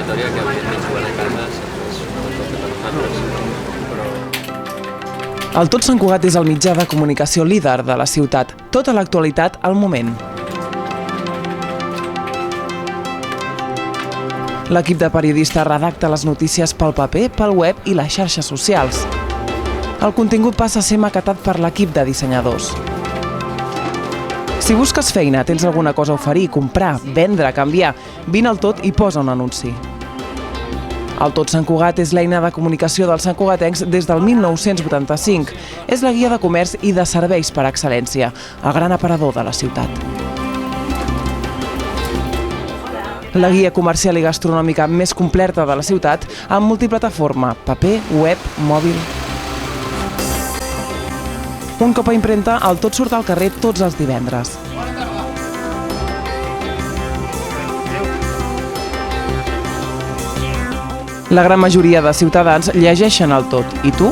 eliminatòria que evidentment jugar a casa és una cosa per nosaltres, però... El Tot Sant Cugat és el mitjà de comunicació líder de la ciutat. Tota l'actualitat al moment. L'equip de periodistes redacta les notícies pel paper, pel web i les xarxes socials. El contingut passa a ser maquetat per l'equip de dissenyadors. Si busques feina, tens alguna cosa a oferir, comprar, vendre, canviar, vine al Tot i posa un anunci. El Tot Sant Cugat és l'eina de comunicació dels santcugatencs des del 1985. És la guia de comerç i de serveis per excel·lència, el gran aparador de la ciutat. La guia comercial i gastronòmica més completa de la ciutat, amb multiplataforma, paper, web, mòbil. Un cop a impremta, el Tot surt al carrer tots els divendres. La gran majoria de ciutadans llegeixen el Tot. I tu?